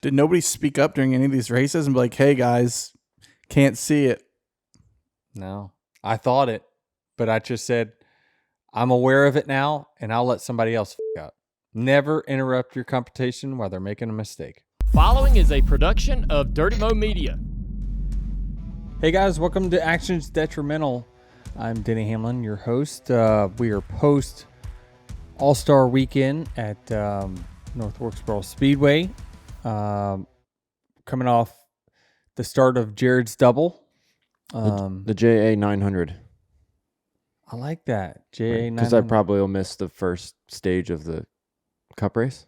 Did nobody speak up during any of these races and be like, hey, guys, can't see it? No. I thought it, but I just said, I'm aware of it now, and I'll let somebody else f*** up. Never interrupt your competition while they're making a mistake. Following is a production of Dirty Mo Media. Hey guys, welcome to Actions Detrimental. I'm Denny Hamlin, your host. We are post All-Star Weekend at North Wilkesboro Speedway. Coming off the start of Jared's double. The JA 900. I like that. JA 900. Because I probably will miss the first stage of the Cup race.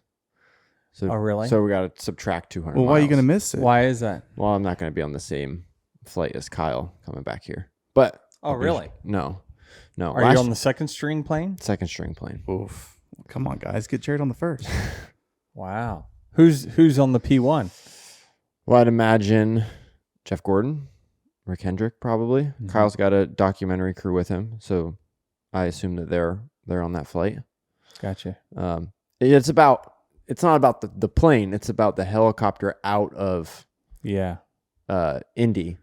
So, oh, really? So we got to subtract 200 Well, why are you going to miss it? Why is that? Well, I'm not going to be on the same flight as Kyle coming back here. But oh, really? No. Are you on the second string plane? Second string plane. Oof. Come on, guys. Get Jared on the first. Wow. Who's on the P1? Well, I'd imagine Jeff Gordon, Rick Hendrick probably. Mm-hmm. Kyle's got a documentary crew with him, so I assume that they're on that flight. Gotcha. It's not about the plane. It's about the helicopter out of Indy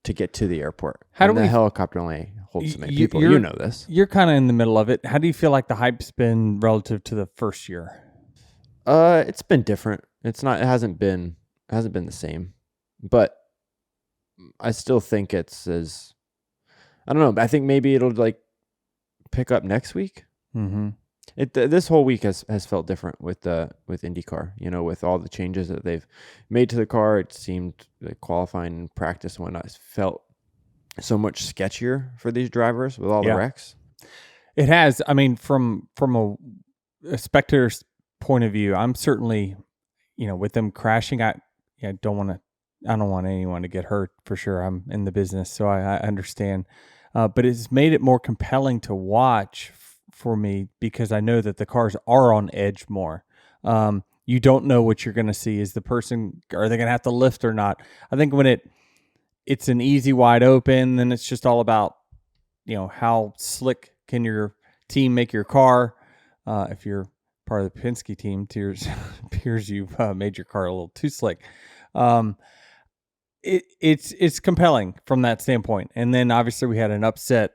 to get to the airport. The helicopter only holds so many people. You know this. You're kind of in the middle of it. How do you feel like the hype's been relative to the first year? It's been different. It hasn't been the same, but I still think it's as, I don't know. I think maybe it'll like pick up next week. Mm-hmm. This whole week has felt different with IndyCar. You know, with all the changes that they've made to the car, it seemed like qualifying and practice and whatnot felt so much sketchier for these drivers with all the wrecks. It has. I mean, from a spectator's point of view, I'm certainly, with them crashing, I don't want anyone to get hurt for sure. I'm in the business, so I understand. But it's made it more compelling to watch for me because I know that the cars are on edge more. You don't know what you're going to see. Are they going to have to lift or not? I think when it's an easy wide open, then it's just all about, how slick can your team make your car. If you're part of the Penske team, appears you've made your car a little too slick. It's compelling from that standpoint. And then obviously we had an upset,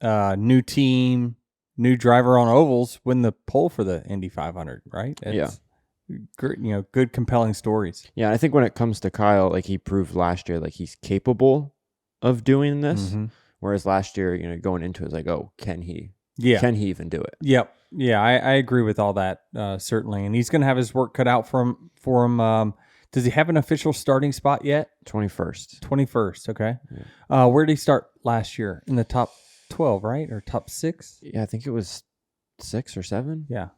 new team, new driver on ovals win the pole for the Indy 500, right? It's good, compelling stories. Yeah, I think when it comes to Kyle, like he proved last year, like he's capable of doing this. Mm-hmm. Whereas last year, going into it, it's like, oh, can he? Yeah. Can he even do it? Yep. Yeah, I agree with all that, certainly. And he's going to have his work cut out for him. Does he have an official starting spot yet? 21st. 21st, okay. Yeah. Where did he start last year? In the top 12, right? Or top 6? Yeah, I think it was 6 or 7. Yeah.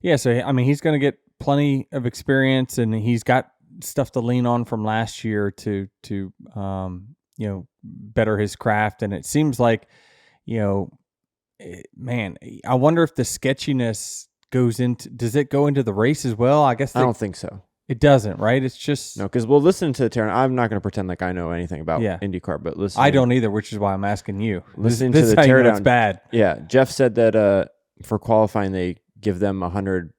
Yeah, so, I mean, he's going to get plenty of experience, and he's got stuff to lean on from last year to better his craft. And it seems like, man, I wonder if the sketchiness does it go into the race as well? I guess I don't think so. It doesn't, right? It's just... No, because we'll listen to the teardown. I'm not going to pretend like I know anything about IndyCar, but listen. I don't either, which is why I'm asking you. Listening to the teardown. It's bad. Yeah, Jeff said that for qualifying, they give them 100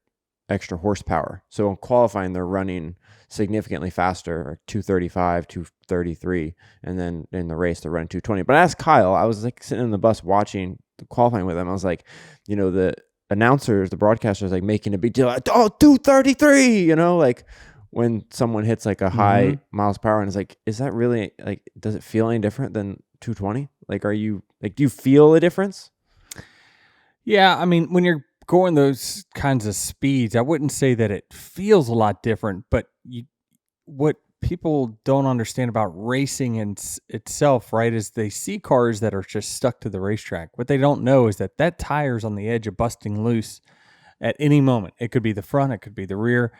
extra horsepower. So in qualifying, they're running significantly faster, 235, 233, and then in the race, they're running 220. But I asked Kyle, I was like sitting in the bus watching the qualifying with him. I was like, the announcers, the broadcasters, like making a big deal, like, 233, like when someone hits like a high miles per hour, and it's like, is that really like, does it feel any different than 220? Like, do you feel a difference? Yeah, I mean, when you're going those kinds of speeds, I wouldn't say that it feels a lot different, but what people don't understand about racing itself, right, is they see cars that are just stuck to the racetrack. What they don't know is that tire's on the edge of busting loose at any moment. It could be the front, it could be the rear.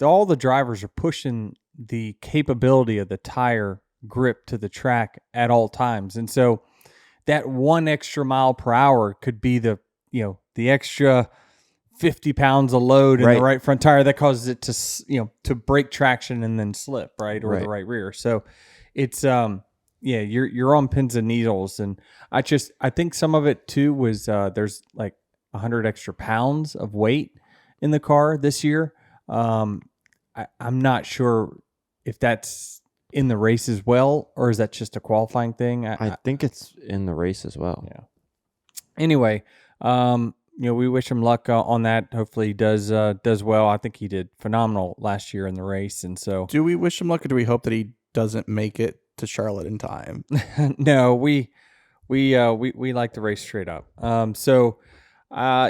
All the drivers are pushing the capability of the tire grip to the track at all times. And so that 1 extra mile per hour could be the extra 50 pounds of load in the right front tire that causes it to break traction and then slip, right? Or the right rear. So it's, you're on pins and needles. And I think some of it too was, there's like 100 extra pounds of weight in the car this year. I'm not sure if that's in the race as well, or is that just a qualifying thing? I think it's in the race as well. Yeah. Anyway, we wish him luck on that. Hopefully he does well. I think he did phenomenal last year in the race, and so Do we wish him luck, or do we hope that he doesn't make it to Charlotte in time? no, we like to race straight up.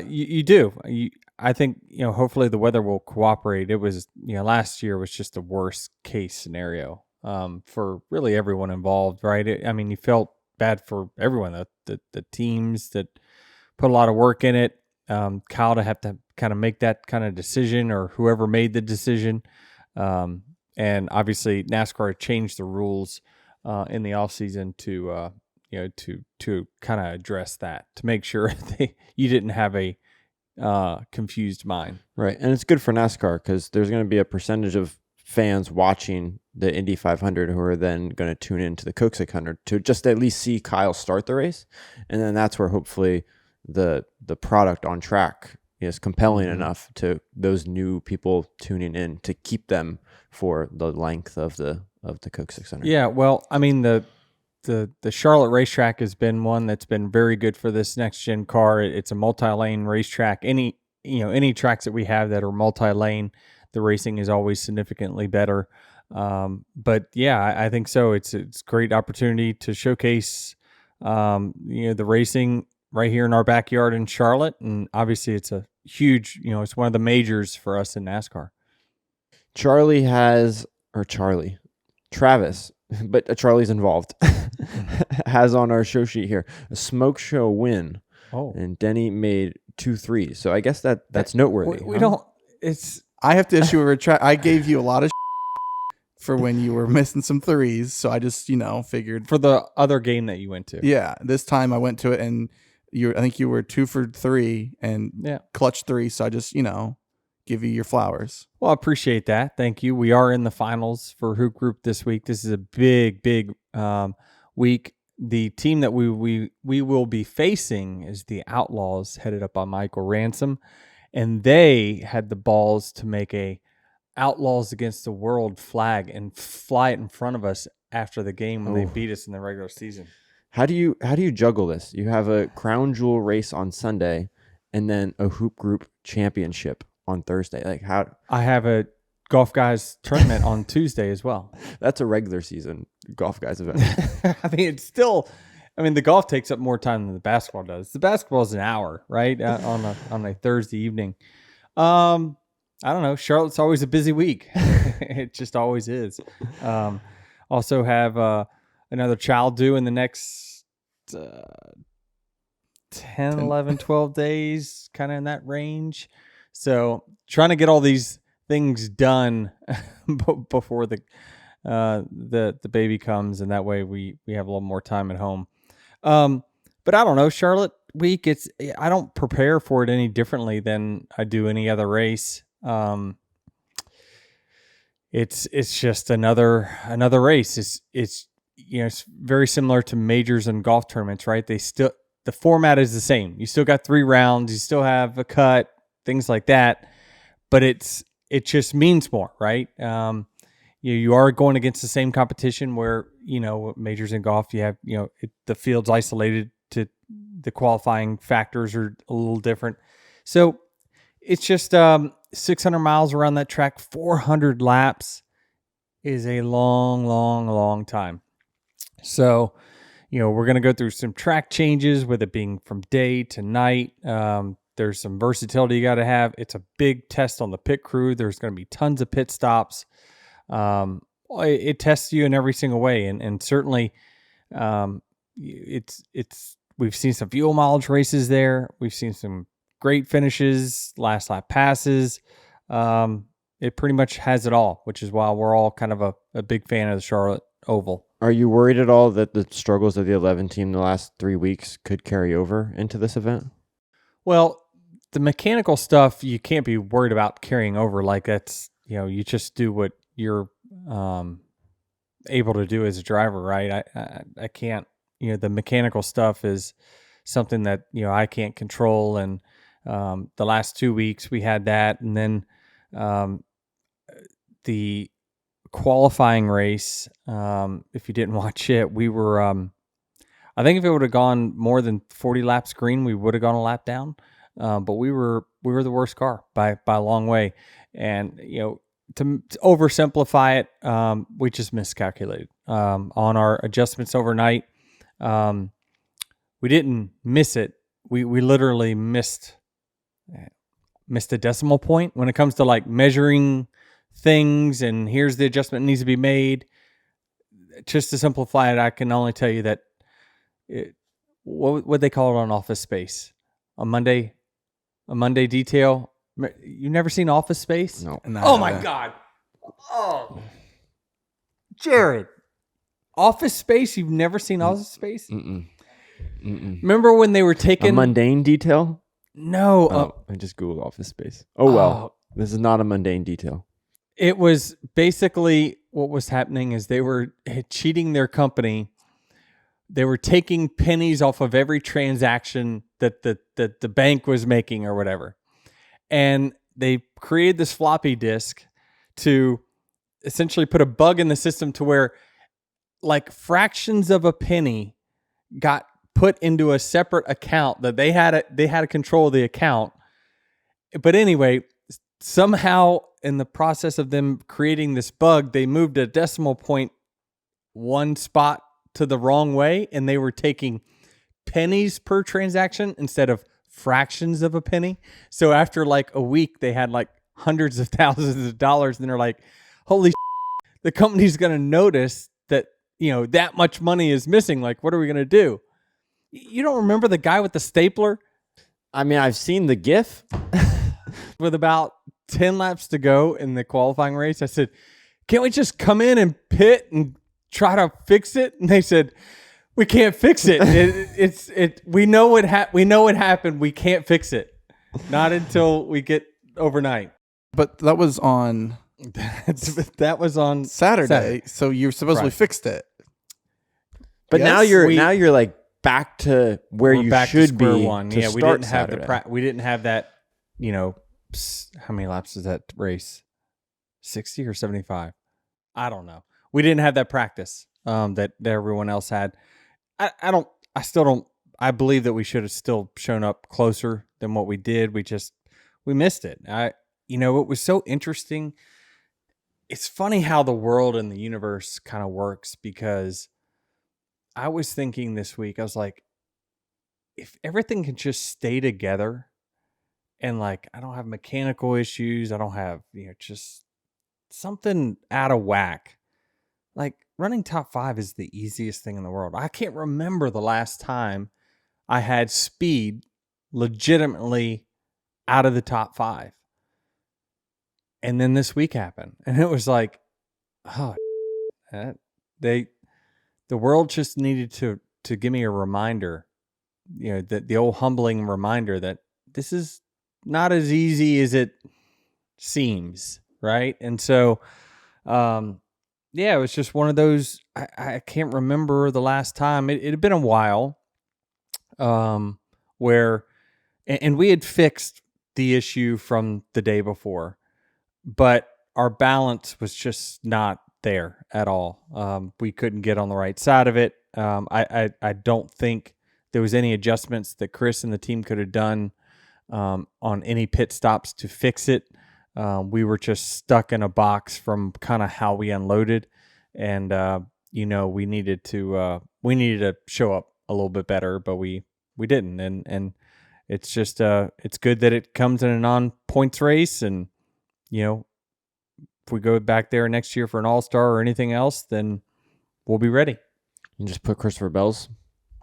You do. I think hopefully the weather will cooperate. It was last year was just the worst case scenario for really everyone involved, right? You felt bad for everyone, the teams that put a lot of work in it. Kyle to have to kind of make that kind of decision, or whoever made the decision. And obviously NASCAR changed the rules in the off season to kind of address that, to make sure you didn't have a confused mind. Right. And it's good for NASCAR because there's going to be a percentage of fans watching the Indy 500 who are then going to tune into the Coke 600 to just at least see Kyle start the race. And then that's where hopefully the product on track is compelling enough to those new people tuning in to keep them for the length of the Coke 600. Yeah. Well, the Charlotte racetrack has been one that's been very good for this next gen car. It's a multi-lane racetrack. Any tracks that we have that are multi-lane, the racing is always significantly better. But yeah, I think so. It's a great opportunity to showcase, the racing right here in our backyard in Charlotte. And obviously it's a huge, it's one of the majors for us in NASCAR. Travis, but Charlie's involved, has on our show sheet here a smoke show win. Oh, and Denny made 2 3s. So I guess that's noteworthy. We don't. I have to issue a retract. I gave you a lot of for when you were missing some 3s, so I just figured for the other game that you went to. Yeah, this time I went to it and I think you were 2 for 3 and clutch 3. So I just give you your flowers. Well, I appreciate that. Thank you. We are in the finals for Hoop Group this week. This is a big week. The team that we will be facing is the Outlaws, headed up by Michael Ransom, and they had the balls to make a Outlaws Against the World flag and fly it in front of us after the game when they beat us in the regular season. How do you juggle this? You have a crown jewel race on Sunday and then a Hoop Group championship on Thursday. Like how? I have a Golf Guys tournament on Tuesday as well. That's a regular season Golf Guys event. It's still, the golf takes up more time than the basketball does. The basketball is an hour, right? on a Thursday evening. I don't know. Charlotte's always a busy week. It just always is. Also have another child due in the next 10, 11, 12 days, kind of in that range. So trying to get all these things done before the baby comes, and that way we have a little more time at home. But I don't know, Charlotte week, I don't prepare for it any differently than I do any other race. It's just another race. It's very similar to majors and golf tournaments, right? The format is the same. You still got 3 rounds, you still have a cut, things like that, but it just means more, right? You are going against the same competition where, majors in golf, you have, the field's isolated to the qualifying factors are a little different. So it's just 600 miles around that track, 400 laps is a long, long, long time. So, we're going to go through some track changes with it being from day to night. There's some versatility you got to have. It's a big test on the pit crew. There's going to be tons of pit stops. It tests you in every single way. And certainly, we've seen some fuel mileage races there. We've seen some great finishes, last lap passes. It pretty much has it all, which is why we're all kind of a big fan of the Charlotte Oval. Are you worried at all that the struggles of the 11 team the last 3 weeks could carry over into this event? Well, the mechanical stuff you can't be worried about carrying over. Like that's, you just do what you're able to do as a driver, right? I can't, the mechanical stuff is something that, I can't control. And the last 2 weeks we had that. And then the qualifying race, if you didn't watch it, we were, I think if it would have gone more than 40 laps green, we would have gone a lap down. But we were the worst car by a long way. And, to oversimplify it, we just miscalculated, on our adjustments overnight. We didn't miss it. We literally missed a decimal point when it comes to like measuring things, and here's the adjustment that needs to be made. Just to simplify it, I can only tell you that what they call it on Office Space, a Monday detail. You never seen Office Space? No. Oh my God. Oh, Jared, Office Space. You've never seen Office Space? Mm-mm. Remember when they were taking a mundane detail? No, I just Googled Office Space. Oh well, this is not a mundane detail. It was basically what was happening is they were cheating their company. They were taking pennies off of every transaction that the bank was making or whatever. And they created this floppy disk to essentially put a bug in the system to where like fractions of a penny got put into a separate account that they had to control the account. But anyway, somehow in the process of them creating this bug, they moved a decimal point one spot to the wrong way, and they were taking pennies per transaction instead of fractions of a penny. So after like a week, they had like hundreds of thousands of dollars, and they're like, holy the company's going to notice that, that much money is missing. Like, what are we going to do? You don't remember the guy with the stapler? I mean, I've seen the GIF. With about 10 laps to go in the qualifying race, I said, can't we just come in and pit and try to fix it? And they said, we can't fix it. We know what happened. We can't fix it. Not until we get overnight. But that was on that was on Saturday. So you supposedly fixed it. But yes? now you're like back to where you should be. One. Yeah, we didn't have we didn't have that. How many laps is that race? 60 or 75? I don't know. We didn't have that practice that everyone else had. I still don't. I believe that we should have still shown up closer than what we did. We missed it. It was so interesting. It's funny how the world and the universe kind of works, because I was thinking this week, I was like, if everything can just stay together and like, I don't have mechanical issues, I don't have, just something out of whack. Like running top 5 is the easiest thing in the world. I can't remember the last time I had speed legitimately out of the top 5. And then this week happened, and it was like, the world just needed to give me a reminder, the old humbling reminder that this is not as easy as it seems, right? And so, it was just one of those. I can't remember the last time. It had been a while, where, and we had fixed the issue from the day before, but our balance was just not there at all. We couldn't get on the right side of it. I don't think there was any adjustments that Chris and the team could have done on any pit stops to fix it. We were just stuck in a box from kind of how we unloaded, and we needed to show up a little bit better, but we didn't. And it's just it's good that it comes in a non-points race, and if we go back there next year for an All-Star or anything else, then we'll be ready. You just put Christopher Bell's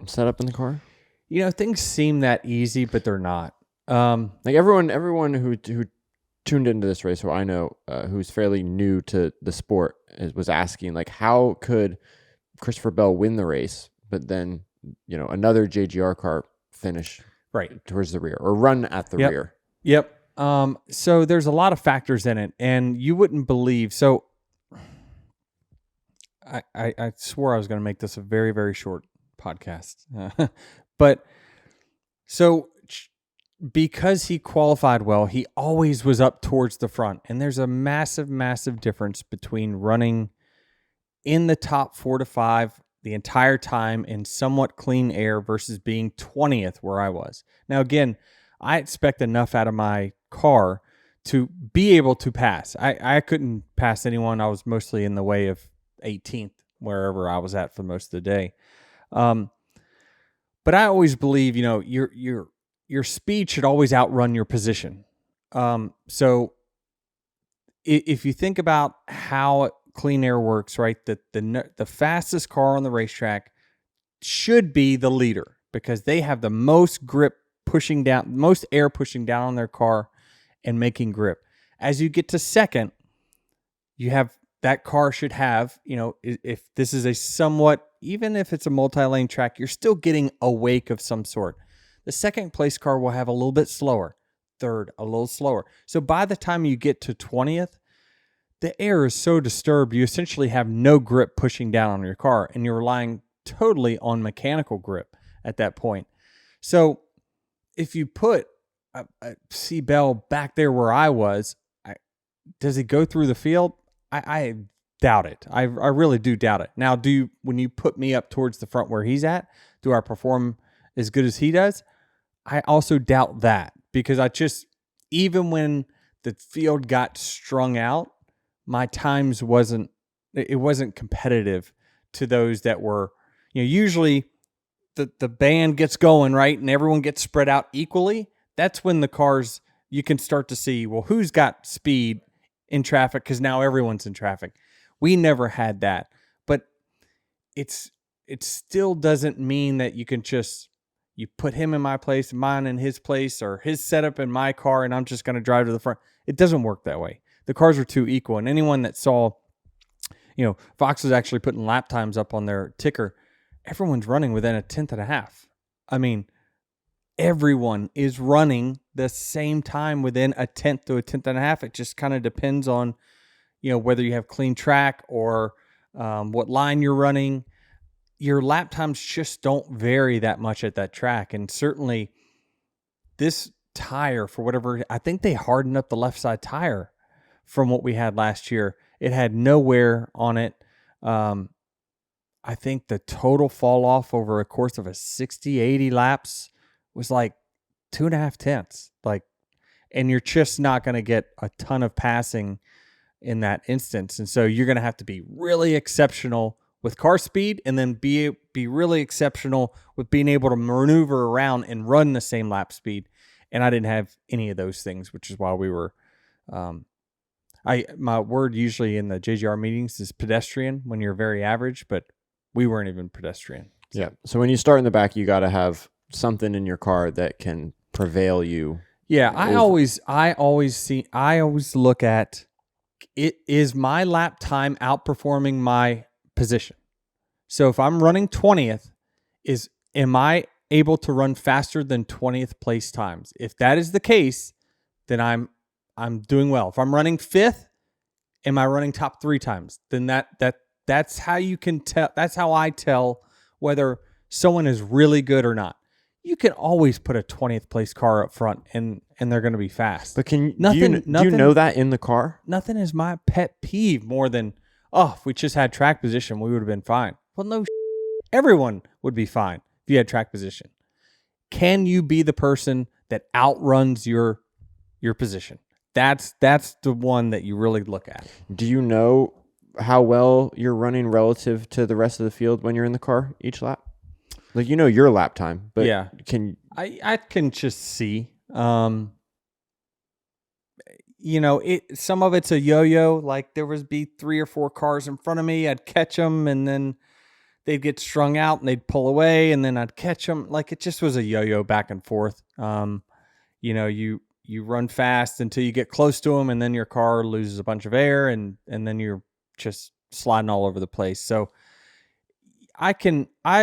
setup in the car. Things seem that easy, but they're not. Like everyone who tuned into this race, who I know, who's fairly new to the sport, was asking, like, how could Christopher Bell win the race, but then another JGR car finish right towards the rear or run at the rear? Yep. So there's a lot of factors in it, and you wouldn't believe. So I swore I was going to make this a very, very short podcast, but so because he qualified well, he always was up towards the front. And there's a massive, massive difference between running in the top 4 to 5 the entire time in somewhat clean air versus being 20th where I was. Now, again, I expect enough out of my car to be able to pass. I couldn't pass anyone. I was mostly in the way of 18th, wherever I was at for most of the day. But I always believe, your speed should always outrun your position. So if you think about how clean air works, right, the fastest car on the racetrack should be the leader because they have the most grip pushing down, most air pushing down on their car and making grip. As you get to second, you have that car should have, if this is a somewhat, even if it's a multi-lane track, you're still getting a wake of some sort. The second place car will have a little bit slower, third a little slower. So by the time you get to 20th, the air is so disturbed, you essentially have no grip pushing down on your car, and you're relying totally on mechanical grip at that point. So if you put a C. Bell back there where I was, does he go through the field? I doubt it. I really do doubt it. Now, when you put me up towards the front where he's at, do I perform as good as he does? I also doubt that because even when the field got strung out, my times wasn't competitive to those that were, usually the band gets going, right? And everyone gets spread out equally. That's when the cars, you can start to see, well, who's got speed in traffic because now everyone's in traffic. We never had that. But it still doesn't mean that you can you put him in my place, mine in his place, or his setup in my car, and I'm just going to drive to the front. It doesn't work that way. The cars are too equal. And anyone that saw, Fox was actually putting lap times up on their ticker. Everyone's running within a 10th and a half. I mean, everyone is running the same time within a 10th to a 10th and a half. It just kind of depends on, whether you have clean track or what line you're running. Your lap times just don't vary that much at that track. And certainly this tire, for whatever, I think they hardened up the left side tire from what we had last year. It had no wear on it. I think the total fall off over a course of 60, 80 laps was like 2.5 tenths. And you're just not going to get a ton of passing in that instance. And so you're going to have to be really exceptional with car speed and then be really exceptional with being able to maneuver around and run the same lap speed. And I didn't have any of those things, which is why we were, my word usually in the JGR meetings is pedestrian when you're very average, but we weren't even pedestrian. So. Yeah. So when you start in the back, you got to have something in your car that can prevail you. Yeah. I always look at it. Is my lap time outperforming my position? So if I'm running 20th, am I able to run faster than 20th place times? If that is the case, then I'm doing well. If I'm running 5th, am I running top 3 times? Then that's how you can tell. That's how I tell whether someone is really good or not. You can always put a 20th place car up front and they're going to be fast. But do you know that in the car? Nothing is my pet peeve more than, if we just had track position, we would have been fine. Well, no, everyone would be fine if you had track position. Can you be the person that outruns your position? That's the one that you really look at. Do you know how well you're running relative to the rest of the field when you're in the car each lap? Your lap time, but yeah, I can just see. Some of it's a yo-yo. Like there would be 3 or 4 cars in front of me. I'd catch them, and then they'd get strung out, and they'd pull away, and then I'd catch them. Like it just was a yo-yo back and forth. You run fast until you get close to them, and then your car loses a bunch of air, and then you're just sliding all over the place. So I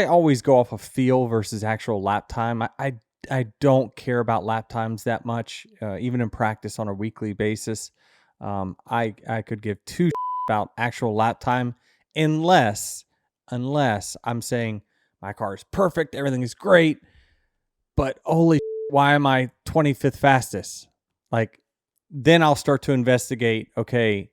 always go off of feel versus actual lap time. I don't care about lap times that much, even in practice on a weekly basis. I could give 2 about actual lap time unless I'm saying my car is perfect, everything is great, but holy why am I 25th fastest? Like, then I'll start to investigate, okay,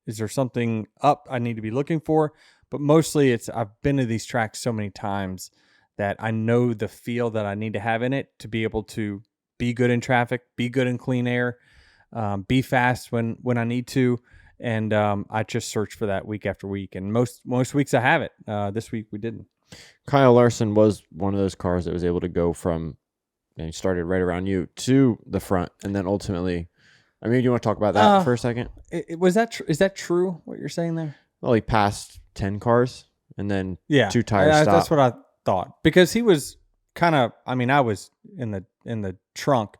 is there something up I need to be looking for? But mostly I've been to these tracks so many times that I know the feel that I need to have in it to be able to be good in traffic, be good in clean air, be fast when I need to. And I just search for that week after week. And most weeks I have it. This week we didn't. Kyle Larson was one of those cars that was able to go from, he started right around you to the front, and then ultimately, I mean, do you want to talk about that for a second? Is that true, what you're saying there? Well, he passed 10 cars and then 2 tires stopped. That's what I thought. Because he was kind of, I mean, I was in the trunk,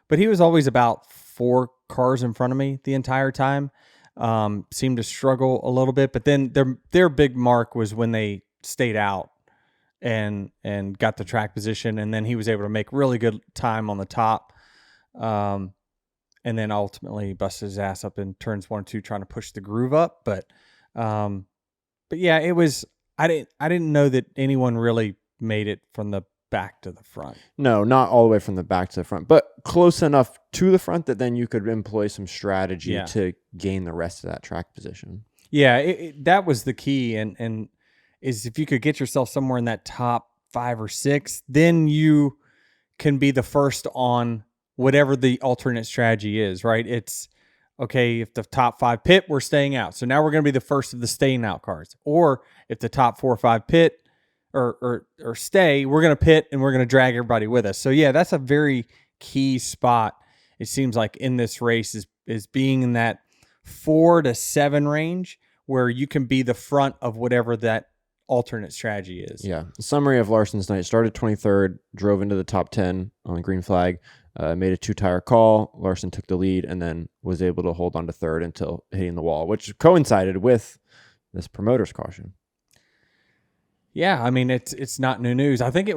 but he was always about 4 cars in front of me the entire time. Seemed to struggle a little bit, but then their big mark was when they stayed out and got the track position, and then he was able to make really good time on the top. And then ultimately busted his ass up in turns 1 and 2 trying to push the groove up. But yeah, it was, I didn't know that anyone really made it from the back to the front. No, not all the way from the back to the front, but close enough to the front that then you could employ some strategy to gain the rest of that track position. Yeah, that was the key. And is if you could get yourself somewhere in that top 5 or 6, then you can be the first on whatever the alternate strategy is, right? It's, okay, if the top 5 pit, we're staying out. So now we're going to be the first of the staying out cars. Or if the top 4 or 5 pit or stay, we're going to pit and we're going to drag everybody with us. So yeah, that's a very key spot. It seems like in this race is being in that 4 to 7 range where you can be the front of whatever that alternate strategy is. Yeah. Summary of Larson's night: started 23rd, drove into the top 10 on the green flag, made a 2-tire call. Larson took the lead and then was able to hold on to 3rd until hitting the wall, which coincided with this promoter's caution. Yeah, I mean, it's not new news. I think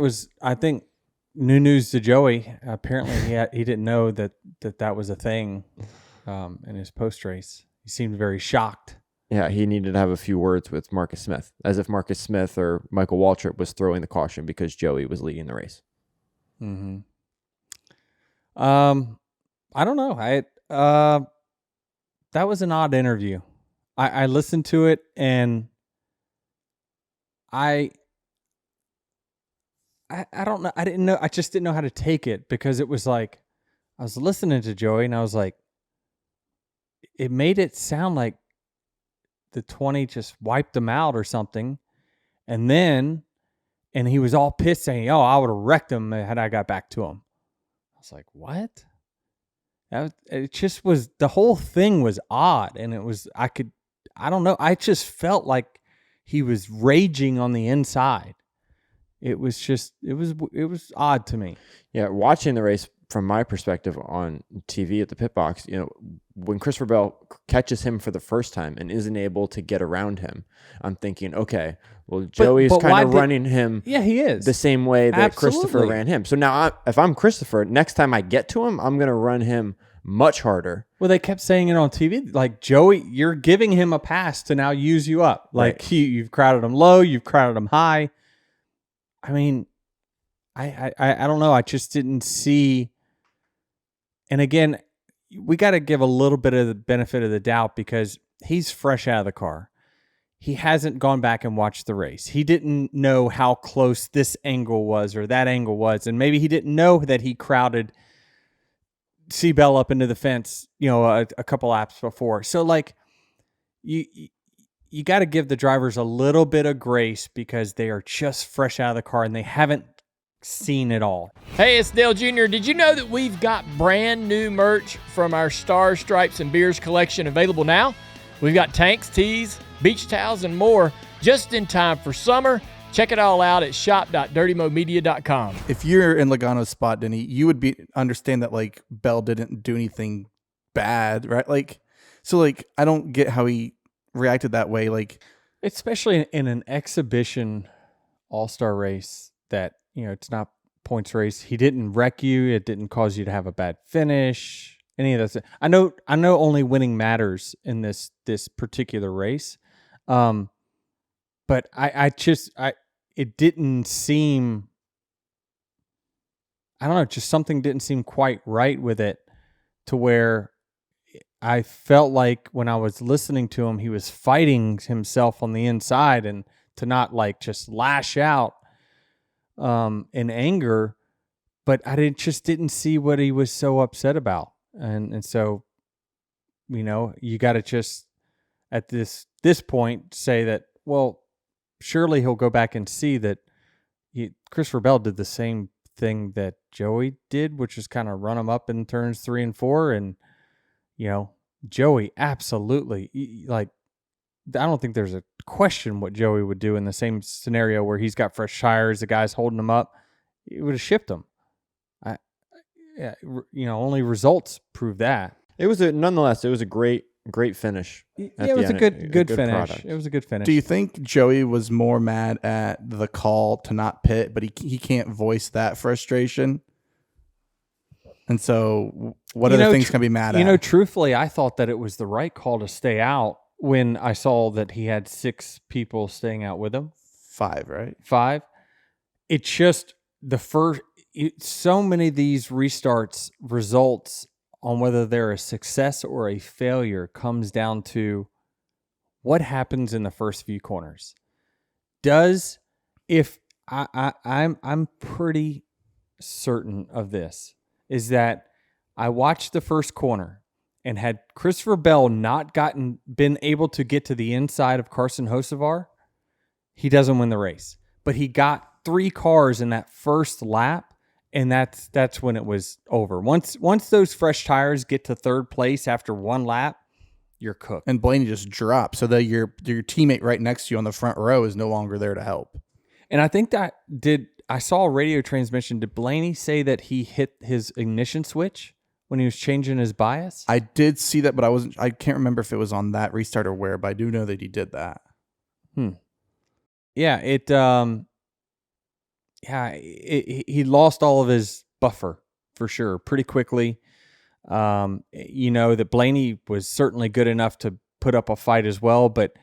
new news to Joey. Apparently he didn't know that was a thing in his post race. He seemed very shocked. Yeah, he needed to have a few words with Marcus Smith, as if Marcus Smith or Michael Waltrip was throwing the caution because Joey was leading the race. Mm-hmm. I don't know. That was an odd interview. I listened to it and I don't know. I didn't know. I just didn't know how to take it because it was like, I was listening to Joey and I was like, it made it sound like the 20 just wiped him out or something. And he was all pissed saying, oh, I would have wrecked him had I got back to him. I was like, what? It just was, the whole thing was odd. And it was, I don't know. I just felt like he was raging on the inside. It was just, it was odd to me. Yeah. Watching the race from my perspective on TV at the pit box, when Christopher Bell catches him for the first time and isn't able to get around him, I'm thinking, okay, well, Joey's kind of running him. Yeah, he is. The same way that Absolutely. Christopher ran him. So now if I'm Christopher, next time I get to him, I'm going to run him much harder. Well, they kept saying it on TV, like, Joey, you're giving him a pass to now use you up. Like, right. You've crowded him low, you've crowded him high. I mean, I don't know. I just didn't see. And again, we got to give a little bit of the benefit of the doubt because he's fresh out of the car. He hasn't gone back and watched the race. He didn't know how close this angle was or that angle was. And maybe he didn't know that he crowded C. Bell up into the fence, a couple laps before. So like you got to give the drivers a little bit of grace because they are just fresh out of the car and they haven't seen it all. Hey, it's Dale Jr. Did you know that we've got brand new merch from our Stars, Stripes, and Beers collection available now? We've got tanks, tees, beach towels, and more just in time for summer. Check it all out at shop.dirtymomedia.com. If you're in Logano's spot, Denny, you would understand that like Bell didn't do anything bad, right? Like, so like I don't get how he reacted that way. Like, especially in an exhibition All-Star race that, it's not points race. He didn't wreck you. It didn't cause you to have a bad finish. Any of that. I know only winning matters in this particular race. But it didn't seem, I don't know, just something didn't seem quite right with it, to where I felt like when I was listening to him, he was fighting himself on the inside, and to not like just lash out in anger, but I just didn't see what he was so upset about. And so, you got to just at this point say that, well, surely he'll go back and see that Christopher Bell did the same thing that Joey did, which is kind of run him up in turns 3 and 4. And, Joey absolutely, like, I don't think there's a question what Joey would do in the same scenario where he's got fresh tires, the guy's holding him up. He would have shipped him. Only results prove that. Nonetheless, it was a great finish. It was a good finish. Product. It was a good finish. Do you think Joey was more mad at the call to not pit, but he can't voice that frustration? And so what other things can be mad at? Truthfully, I thought that it was the right call to stay out when I saw that he had 6 people staying out with him. 5, right? 5. It's just so many of these restarts results on whether they're a success or a failure comes down to what happens in the first few corners. I'm pretty certain of this, is that I watched the first corner, and had Christopher Bell not been able to get to the inside of Carson Hocevar, he doesn't win the race. But he got 3 cars in that first lap, and that's when it was over. Once those fresh tires get to 3rd place after 1 lap, you're cooked. And Blaney just dropped, so that your teammate right next to you on the front row is no longer there to help. And I think I saw a radio transmission. Did Blaney say that he hit his ignition switch when he was changing his bias? I did see that, but I can't remember if it was on that restart or where, but I do know that he did that. Yeah, he lost all of his buffer for sure pretty quickly. That Blaney was certainly good enough to put up a fight as well, but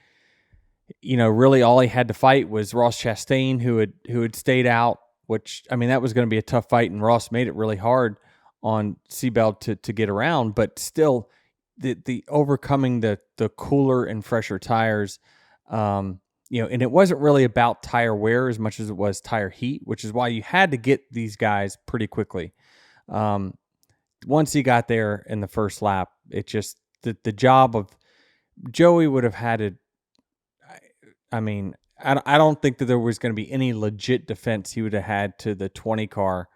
really all he had to fight was Ross Chastain, who had stayed out, which, I mean, that was going to be a tough fight, and Ross made it really hard on Seatbelt to get around, but still the overcoming the cooler and fresher tires, and it wasn't really about tire wear as much as it was tire heat, which is why you had to get these guys pretty quickly. Once he got there in the first lap, it just, the job of Joey would have had it. I mean, I don't think that there was going to be any legit defense he would have had to the 20 car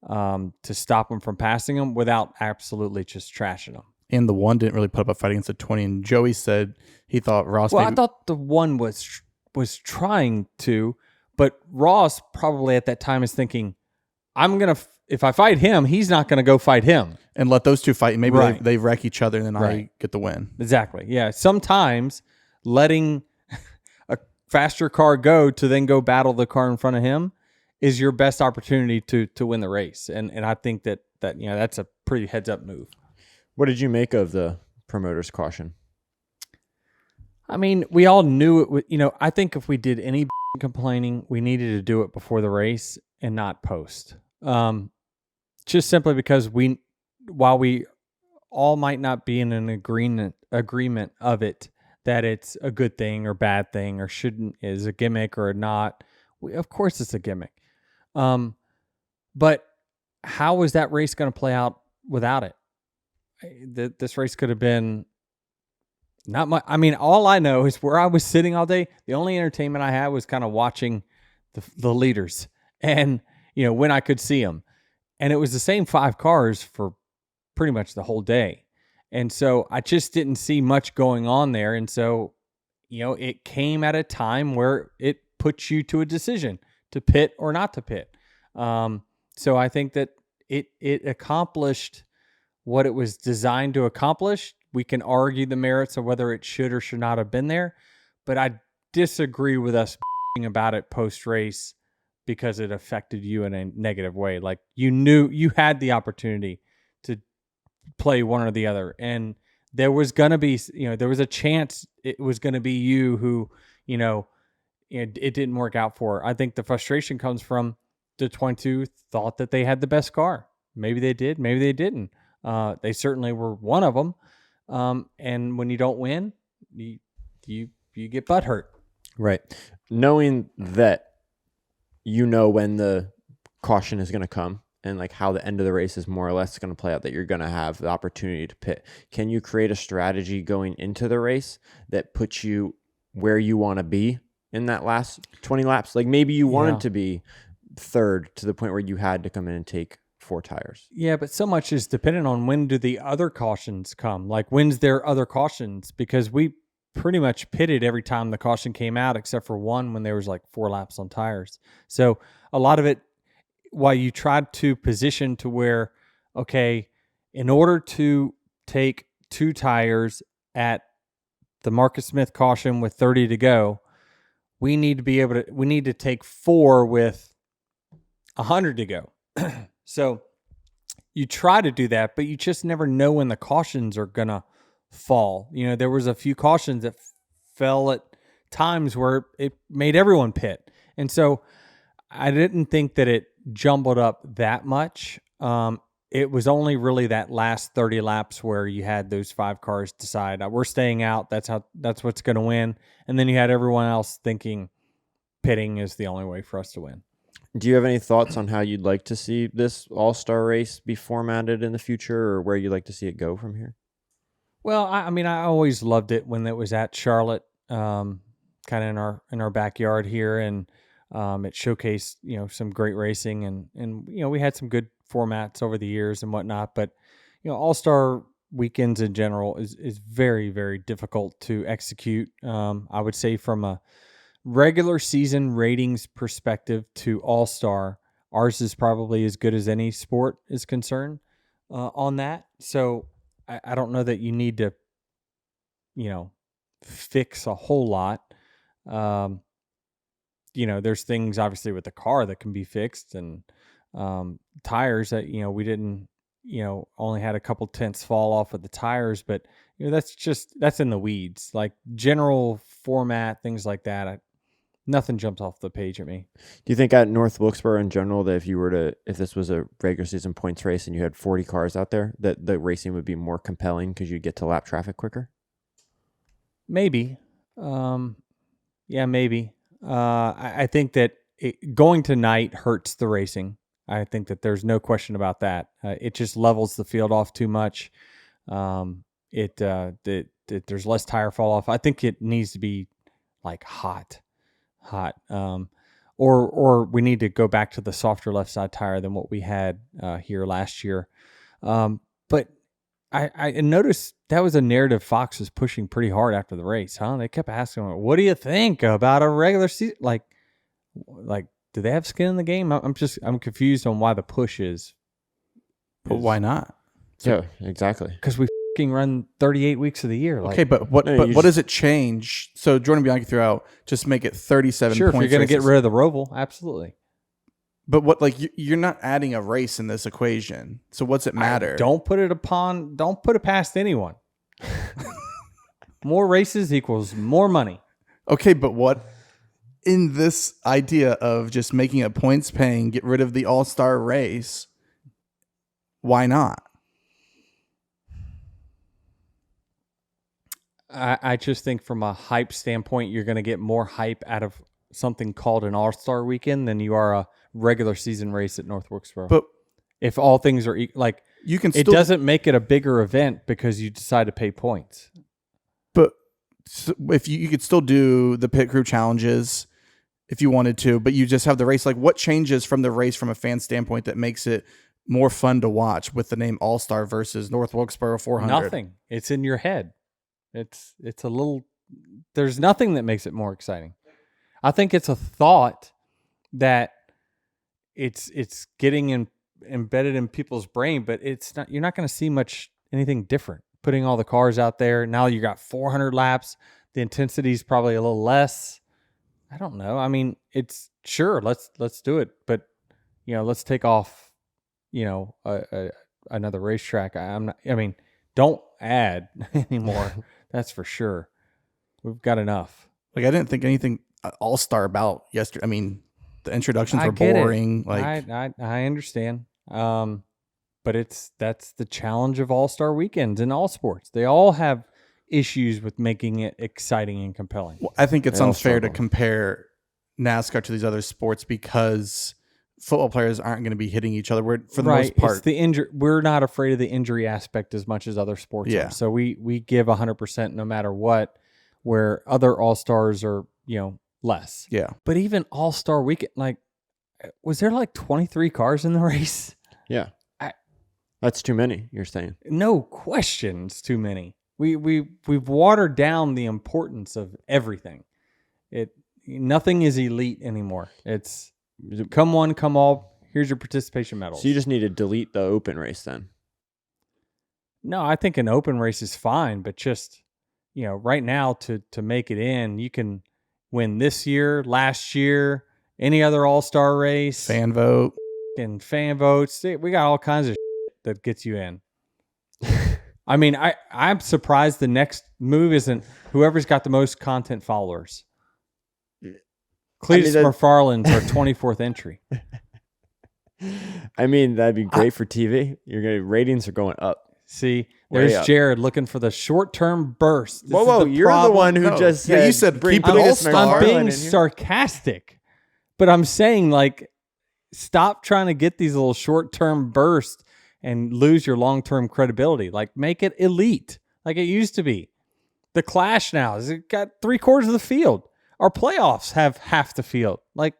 to stop him from passing him without absolutely just trashing him. And the 1 didn't really put up a fight against the 20. And Joey said he thought Ross. Well, I thought the 1 was trying to, but Ross probably at that time is thinking, if I fight him, he's not going to go fight him. And let those 2 fight. Maybe Right. they wreck each other, and then Right. I get the win. Exactly. Yeah. Sometimes letting a faster car go to then go battle the car in front of him is your best opportunity to win the race. And I think that that's a pretty heads up move. What did you make of the promoter's caution? I mean, we all knew it was, I think if we did any complaining, we needed to do it before the race and not post. Just simply because while we all might not be in an agreement of it, that it's a good thing or bad thing or is a gimmick or not. Of course it's a gimmick. But how was that race going to play out without it? This race could have been not much. I mean, all I know is where I was sitting all day, the only entertainment I had was kind of watching the leaders and, when I could see them. And it was the same 5 cars for pretty much the whole day. And so I just didn't see much going on there. And so, it came at a time where it puts you to a decision to pit or not to pit. So I think that it accomplished what it was designed to accomplish. We can argue the merits of whether it should or should not have been there, but I disagree with us about it post-race because it affected you in a negative way. Like, you knew you had the opportunity to play one or the other, and there was going to be, there was a chance it was going to be you who, it didn't work out for. I think the frustration comes from the 22 thought that they had the best car. Maybe they did, maybe they didn't. They certainly were one of them. And when you don't win, you get butthurt. Right. Knowing that when the caution is going to come and like how the end of the race is more or less going to play out, that you're going to have the opportunity to pit. Can you create a strategy going into the race that puts you where you want to be in that last 20 laps? Like maybe you wanted to be third to the point where you had to come in and take 4 tires. Yeah, but so much is dependent on when do the other cautions come. Like when's their other cautions? Because we pretty much pitted every time the caution came out, except for one when there was like 4 laps on tires. So a lot of it, while you tried to position to where, okay, in order to take 2 tires at the Marcus Smith caution with 30 to go, we need to take 4 with 100 to go. So you try to do that, but you just never know when the cautions are going to fall. There was a few cautions that fell at times where it made everyone pit. And so I didn't think that it jumbled up that much. It was only really that last 30 laps where you had those 5 cars decide we're staying out. That's what's going to win. And then you had everyone else thinking pitting is the only way for us to win. Do you have any thoughts on how you'd like to see this All-Star race be formatted in the future, or where you'd like to see it go from here? Well, I mean, I always loved it when it was at Charlotte, kind of in our backyard here, and it showcased some great racing, and we had some good formats over the years and whatnot. But All-Star weekends in general is very, very difficult to execute. I would say from a regular season ratings perspective to All-Star, ours is probably as good as any sport is concerned on that. So I don't know that you need to, fix a whole lot. There's things obviously with the car that can be fixed, and tires that, we didn't, only had a couple tenths fall off of the tires, but that's in the weeds. Like general format, things like that, nothing jumps off the page at me. Do you think at North Wilkesboro in general that if this was a regular season points race and you had 40 cars out there, that the racing would be more compelling because you'd get to lap traffic quicker? Maybe. Yeah, maybe. I think that going tonight hurts the racing. I think that there's no question about that. It just levels the field off too much. There's less tire fall off. I think it needs to be like hot. Or we need to go back to the softer left side tire than what we had here last year. But I noticed that was a narrative Fox was pushing pretty hard after the race, huh? They kept asking, what do you think about a regular season? Like, do they have skin in the game? I'm confused on why the push is. But why not? Yeah, exactly. Because we run 38 weeks of the year. Okay, but what does it change? So Jordan Bianchi threw out, just make it 37 sure, points. If you're going to get rid of the Roval, absolutely. But you're not adding a race in this equation. So what's it matter? Don't put it past anyone. More races equals more money. Okay, but what in this idea of just making a points paying, get rid of the All-Star race, why not? I just think from a hype standpoint, you're going to get more hype out of something called an All-Star weekend than you are a regular season race at North Wilkesboro. But if all things are you can, it doesn't make it a bigger event because you decide to pay points. But if you could still do the pit crew challenges if you wanted to, but you just have the race. Like, what changes from the race from a fan standpoint that makes it more fun to watch with the name All-Star versus North Wilkesboro 400? Nothing. It's in your head. It's a little. There's nothing that makes it more exciting. I think it's a thought that it's getting embedded in people's brain, but it's not. You're not going to see anything different. Putting all the cars out there now, you got 400 laps. The intensity is probably a little less. I don't know. I mean, it's sure. Let's do it, but let's take off. Another racetrack. Don't add anymore. That's for sure. We've got enough. I didn't think anything All-Star about yesterday. I mean, The introductions I were get it. boring. Like I understand. But that's the challenge of All-Star weekends in all sports. They all have issues with making it exciting and compelling. I think it's They all unfair to struggle. compare NASCAR to these other sports because football players aren't going to be hitting each other. For the most part, It's the injury. We're not afraid of the injury aspect as much as other sports Yeah. are. So we give 100% no matter what, where other All-Stars are, less. yeah. But even All-Star weekend, like, was there like 23 cars in the race? Yeah. I- That's too many, you're saying. No questions, too many. We've watered down the importance of everything. Nothing is elite anymore. It's come one, come all. Here's your participation medals. So you just need to delete the open race then. No, I think an open race is fine, but just right now to make it in, you can win this year, last year, any other All-Star race, Fan vote. and fan votes. We got all kinds of that gets you in. I mean, I'm surprised the next move isn't whoever's got the most content followers. Cletus McFarland's our 24th entry. I mean, that'd be great for TV. Ratings are going up. See, Way there's up. Jared looking for the short-term burst. This Whoa, is you're problem. the one who No. just Yeah, you said bring keep it Cletus All-Star. I'm McFarland being in here. sarcastic, but I'm saying, like, stop trying to get these little short-term bursts and lose your long-term credibility. Like, make it elite like it used to be. The Clash now is it got 3/4 of the field. Our playoffs have half the field. Like,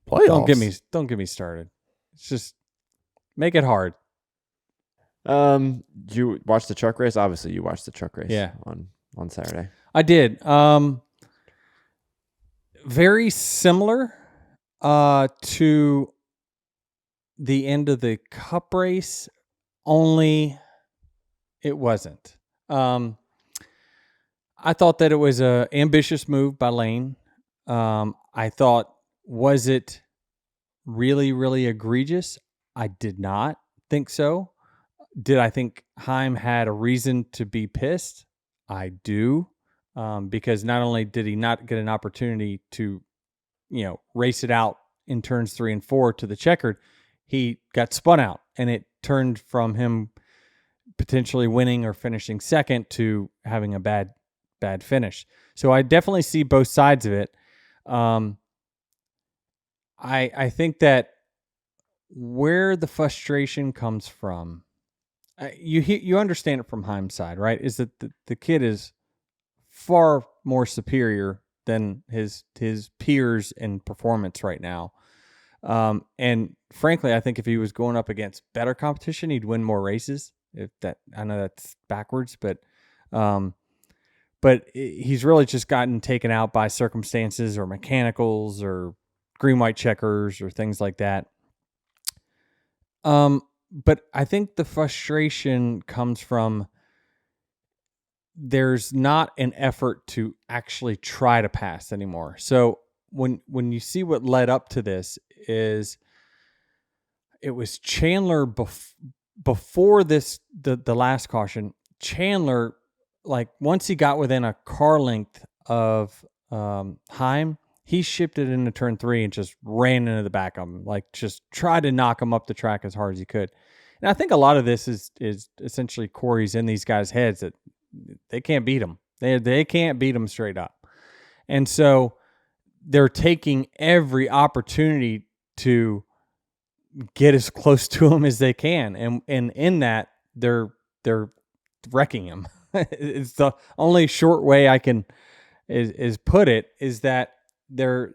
Playoffs. don't get me started. It's just make it hard. Did you watch the truck race? Obviously, you watched the truck race. Yeah. on Saturday. I did. Very similar to the end of the Cup race, only it wasn't. I thought that it was an ambitious move by Layne. I thought, was it really, really egregious? I did not think so. Did I think Heim had a reason to be pissed? I do, because not only did he not get an opportunity to, race it out in turns 3 and 4 to the checkered, he got spun out, and it turned from him potentially winning or finishing second to having a bad finish. So I definitely see both sides of it. I think that where the frustration comes from, you understand it from Heim's side, right? Is that the kid is far more superior than his peers in performance right now. And frankly, I think if he was going up against better competition, he'd win more races. I know that's backwards, but he's really just gotten taken out by circumstances or mechanicals or green-white checkers or things like that. But I think the frustration comes from there's not an effort to actually try to pass anymore. So when you see what led up to this is it was Chandler before this the last caution. Chandler, like, once he got within a car length of Heim, he shipped it into turn 3 and just ran into the back of him, like just tried to knock him up the track as hard as he could. And I think a lot of this is essentially Corey's in these guys' heads that they can't beat him. They can't beat him straight up. And so they're taking every opportunity to get as close to him as they can. And in that, they're wrecking him. It's the only short way I can is put it, is that they're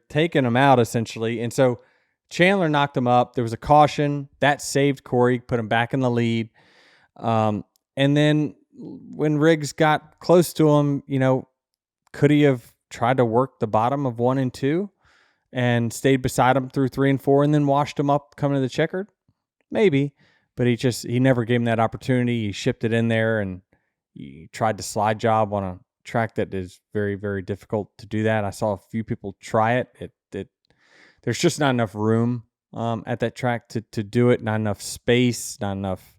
taking him out essentially. And so Chandler knocked him up. There was a caution that saved Corey, put him back in the lead. And then when Riggs got close to him, could he have tried to work the bottom of 1 and 2 and stayed beside him through 3 and 4 and then washed him up coming to the checkered? Maybe, but he never gave him that opportunity. He shipped it in there and he tried to slide job on a track that is very, very difficult to do that. I saw a few people try it. There's just not enough room at that track to do it. Not enough space. Not enough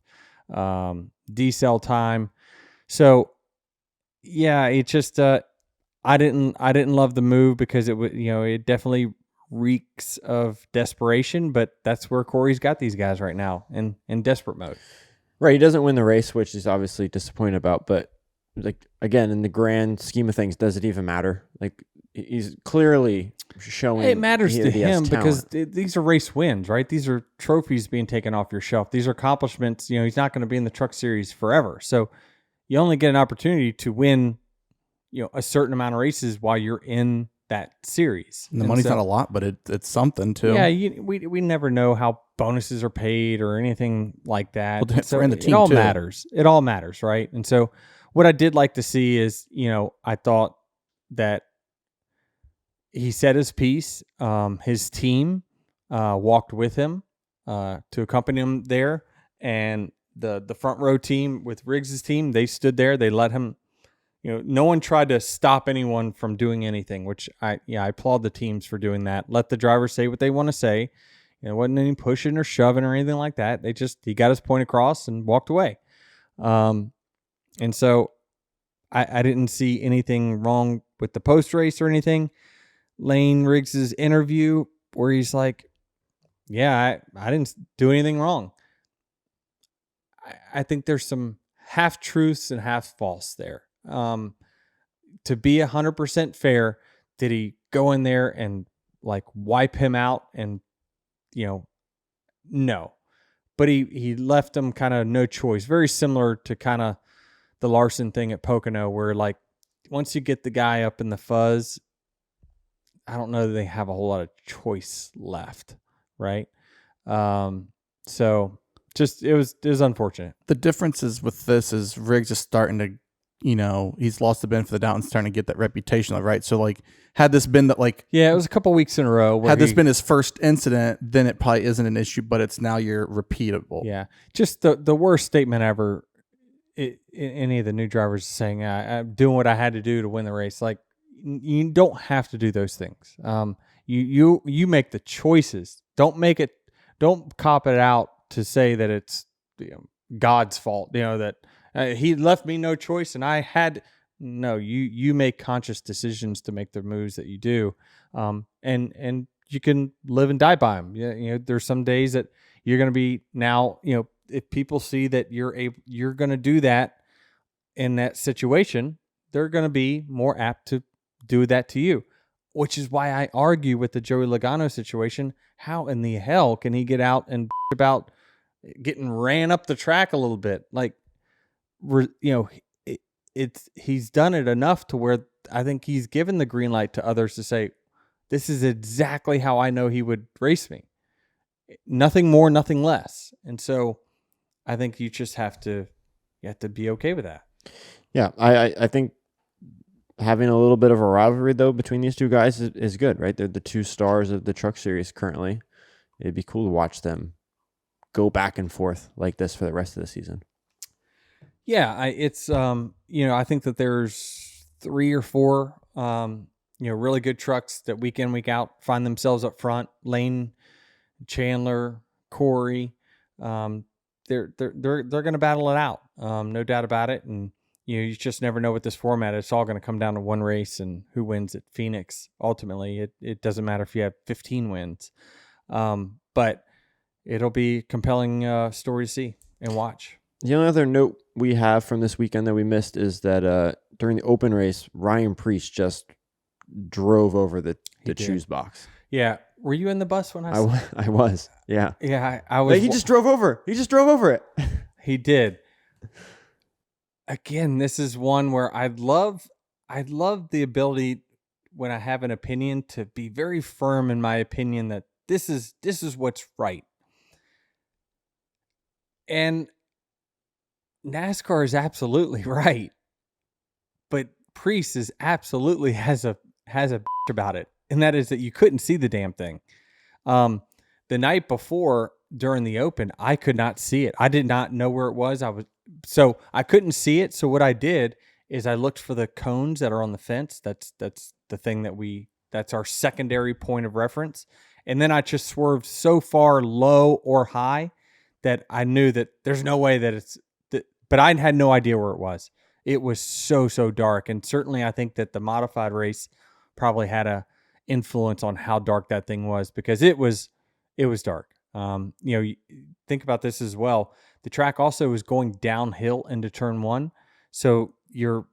decel time. So yeah, it just I didn't love the move because it was it definitely reeks of desperation, but that's where Corey's got these guys right now in desperate mode. Right. He doesn't win the race, which he's obviously disappointed about. But like, again, in the grand scheme of things, does it even matter? Like, he's clearly showing It matters to he has him because talent. these are race wins, right? These are trophies being taken off your shelf. These are accomplishments. He's not going to be in the truck series forever. So you only get an opportunity to win, a certain amount of races while you're in that series. And the money's not a lot, but it's something too. Yeah, we never know how bonuses are paid or anything like that. Well, so and the team it all too. matters. It all matters, right? And so what I did like to see is, I thought that he said his piece. His team walked with him to accompany him there, and the front row team with Riggs's team, they stood there. They let him. No one tried to stop anyone from doing anything, which I applaud the teams for doing that. Let the drivers say what they want to say. It wasn't any pushing or shoving or anything like that. He got his point across and walked away. And so I didn't see anything wrong with the post race or anything. Layne Riggs's interview where he's like, yeah, I didn't do anything wrong. I think there's some half truths and half false there. To be 100% fair, did he go in there and like wipe him out? And, no, but he left him kind of no choice. Very similar to kind of the Larson thing at Pocono, where like once you get the guy up in the fuzz, I don't know that they have a whole lot of choice left. Right. So just, it was unfortunate. The difference is with this is Riggs is starting to, he's lost the benefit of the doubt and starting to get that reputation, right? So, like, had this been that, like, yeah, it was a couple weeks in a row. Had this been his first incident, then it probably isn't an issue, but it's now you're repeatable. Yeah, just the worst statement ever. Any of the new drivers saying, "I'm doing what I had to do to win the race." Like, you don't have to do those things. You make the choices. Don't cop it out to say that it's God's fault. that. He left me no choice, and I had no. You make conscious decisions to make the moves that you do, and you can live and die by them. There's some days that you're going to be now. If people see that you're going to do that in that situation, they're going to be more apt to do that to you. Which is why I argue with the Joey Logano situation. How in the hell can he get out and about getting ran up the track a little bit? Like, he's done it enough to where I think he's given the green light to others to say, this is exactly how I know he would race me. Nothing more, nothing less. And so I think you just have to be okay with that. Yeah, I think having a little bit of a rivalry, though, between these two guys is good, right? They're the two stars of the truck series currently. It'd be cool to watch them go back and forth like this for the rest of the season. Yeah, it's I think that there's 3 or 4 really good trucks that week in, week out find themselves up front. Layne, Chandler, Corey, they're going to battle it out, no doubt about it. And you just never know with this format. It's all going to come down to one race and who wins at Phoenix. Ultimately, it doesn't matter if you have 15 wins, but it'll be a compelling story to see and watch. The only other note we have from this weekend that we missed is that during the open race, Ryan Preece just drove over the choose box. Yeah. Were you in the bus when I was. Yeah. Yeah, I was. Like, he just drove over. He just drove over it. He did. Again, this is one where I'd love the ability when I have an opinion to be very firm in my opinion that this is what's right. And NASCAR is absolutely right, but Preece is absolutely has a about it, and that is that you couldn't see the damn thing. The night before during the Open, I could not see it. I did not know where it was. So I couldn't see it. So what I did is I looked for the cones that are on the fence. That's the thing that's our secondary point of reference. And then I just swerved so far low or high that I knew that there's no way that but I had no idea where it was. It was so dark. And certainly I think that the modified race probably had a influence on how dark that thing was, because it was dark. You think about this as well. The track also was going downhill into turn 1. So your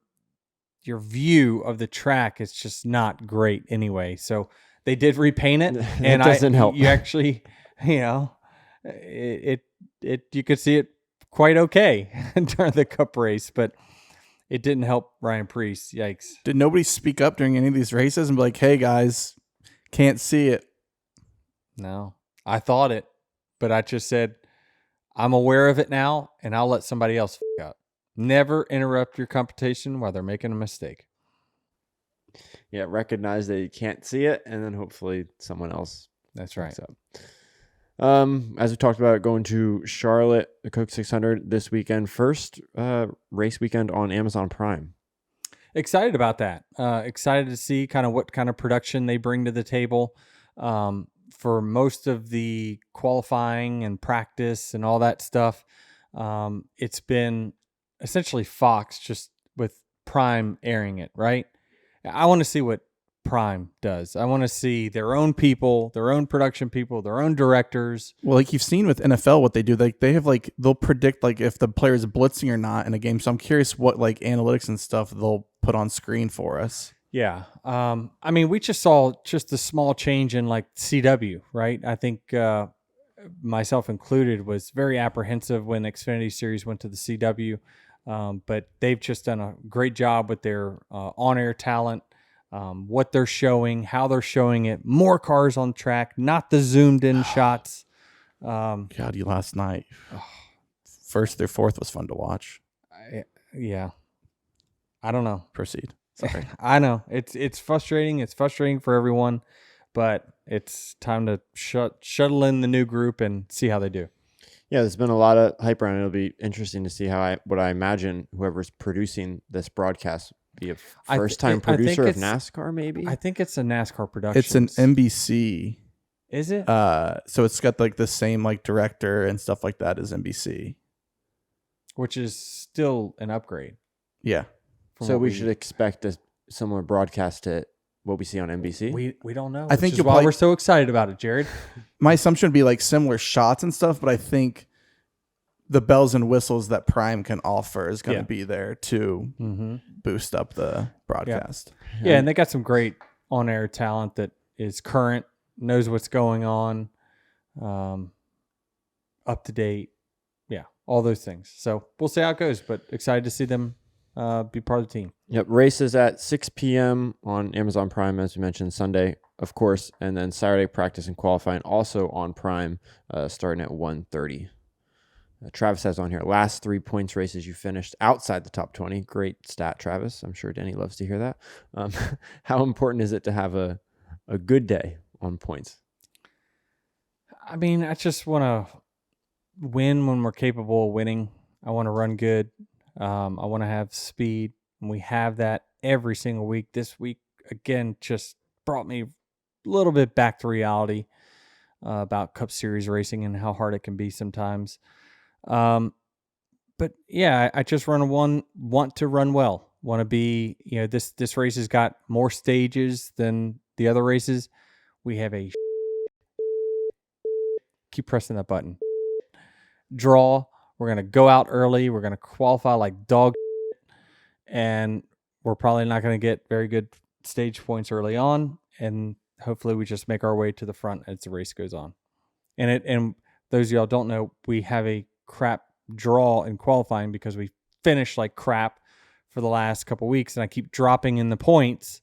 view of the track is just not great anyway. So they did repaint it, and it doesn't help. You actually, you could see it quite okay during the Cup race, but it didn't help Ryan Preece. Yikes! Did nobody speak up during any of these races and be like, "Hey guys, can't see it"? No, I thought it, but I just said I'm aware of it now, and I'll let somebody else f*** up. Never interrupt your competition while they're making a mistake. Yeah, recognize that you can't see it, and then hopefully someone else. That's right. Up. As we talked about, going to Charlotte, the Coke 600 this weekend. First race weekend on Amazon Prime. Excited about that. Excited to see kind of what kind of production they bring to the table. For most of the qualifying and practice and all that stuff, it's been essentially Fox just with Prime airing it, right? I want to see what Prime does. I want to see their own people, their own production people, their own directors. Well, like you've seen with NFL, what they do, they have they'll predict if the player is blitzing or not in a game. So I'm curious what analytics and stuff they'll put on screen for us. Yeah. I mean, we just saw just a small change in CW, right? I think myself included was very apprehensive when Xfinity Series went to the CW. But they've just done a great job with their on-air talent, what they're showing, how they're showing it, more cars on track, not the zoomed-in shots. God, you last night. First through fourth was fun to watch. Yeah. I don't know. Proceed. Sorry. I know. It's frustrating. It's frustrating for everyone, but it's time to shuttle in the new group and see how they do. Yeah, there's been a lot of hype around it. It'll be interesting to see what I imagine whoever's producing this broadcast be a first-time producer of NASCAR, maybe? I think it's a NASCAR production. It's an NBC. Is it? So it's got the same director and stuff like that as NBC. Which is still an upgrade. Yeah. So we should expect a similar broadcast to what we see on NBC? We don't know. I think why we're so excited about it, Jared. My assumption would be similar shots and stuff, but I think the bells and whistles that Prime can offer is going to be there to boost up the broadcast. Yeah, and they got some great on-air talent that is current, knows what's going on, up to date. Yeah, all those things. So we'll see how it goes, but excited to see them be part of the team. Yep, races at 6 p.m. on Amazon Prime, as we mentioned, Sunday, of course, and then Saturday practice and qualifying also on Prime, starting at 1:30. Travis has on here, last 3 points races you finished outside the top 20. Great stat, Travis. I'm sure Denny loves to hear that. How important is it to have a good day on points? I mean, I just want to win when we're capable of winning. I want to run good. I want to have speed, and we have that every single week. This week, again, just brought me a little bit back to reality about Cup Series racing and how hard it can be sometimes. But yeah, I just want to run well. Want to be, this race has got more stages than the other races. We have a keep pressing that button. Draw. We're going to go out early. We're going to qualify like dog, and we're probably not going to get very good stage points early on. And hopefully we just make our way to the front as the race goes on. And those of y'all don't know, we have a crap draw in qualifying because we finished like crap for the last couple weeks, and I keep dropping in the points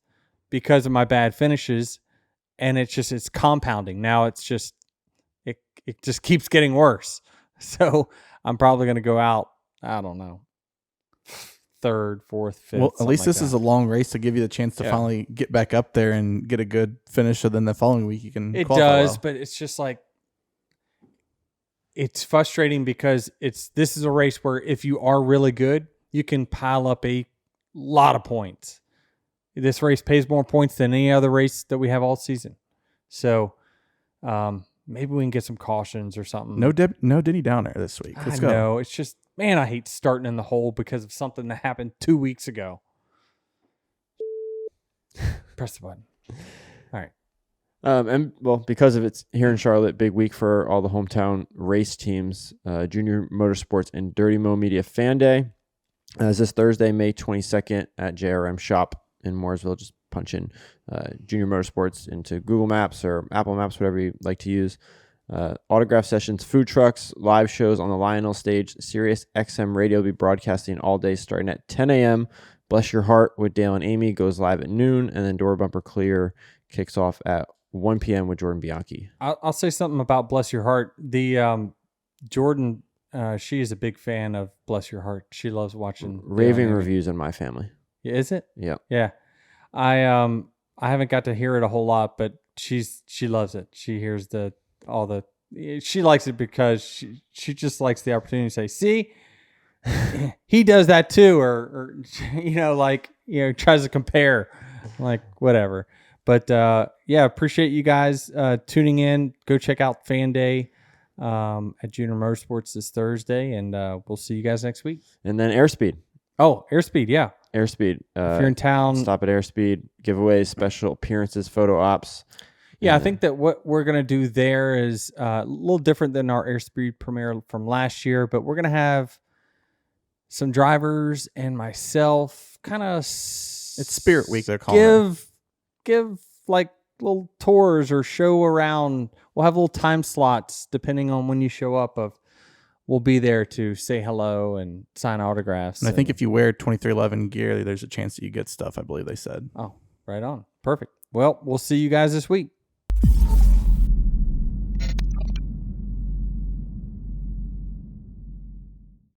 because of my bad finishes. And it's compounding. Now it just keeps getting worse. So I'm probably going to go out, I don't know, third, fourth, fifth. Well, at least this is a long race to give you the chance to finally get back up there and get a good finish. So then the following week you can qualify well. But it's just it's frustrating because this is a race where if you are really good, you can pile up a lot of points. This race pays more points than any other race that we have all season. So, maybe we can get some cautions or something. No Denny Downer this week. Let's go. I know. It's just, man, I hate starting in the hole because of something that happened 2 weeks ago. Press the button. All right. And well, because of it's here in Charlotte, big week for all the hometown race teams. Junior Motorsports and Dirty Mo Media Fan Day is this Thursday, May 22nd at JRM Shop in Mooresville. Just punch in Junior Motorsports into Google Maps or Apple Maps, whatever you like to use. Autograph sessions, food trucks, live shows on the Lionel stage. Sirius XM Radio will be broadcasting all day starting at 10 a.m. Bless Your Heart with Dale and Amy goes live at noon, and then Door Bumper Clear kicks off at 1 p.m. with Jordan Bianchi. I'll say something about Bless Your Heart. The Jordan, she is a big fan of Bless Your Heart. She loves watching Raving reviews in my family. Is it? Yeah. Yeah. I haven't got to hear it a whole lot, but she loves it. She hears she likes it because she just likes the opportunity to say, see, he does that too, or tries to compare, like whatever. But appreciate you guys tuning in. Go check out Fan Day at Junior Motorsports this Thursday, and we'll see you guys next week. And then Airspeed. Oh, Airspeed, yeah. Airspeed. If you're in town, stop at Airspeed. Giveaways, special appearances, photo ops. Yeah, I think that what we're going to do there is a little different than our Airspeed premiere from last year, but we're going to have some drivers and myself kind of... It's Spirit Week, they're calling it. Give like little tours or show around. We'll have little time slots depending on when you show up. We'll be there to say hello and sign autographs. And I think if you wear 2311 gear, there's a chance that you get stuff, I believe they said. Oh, right on. Perfect. Well, we'll see you guys this week.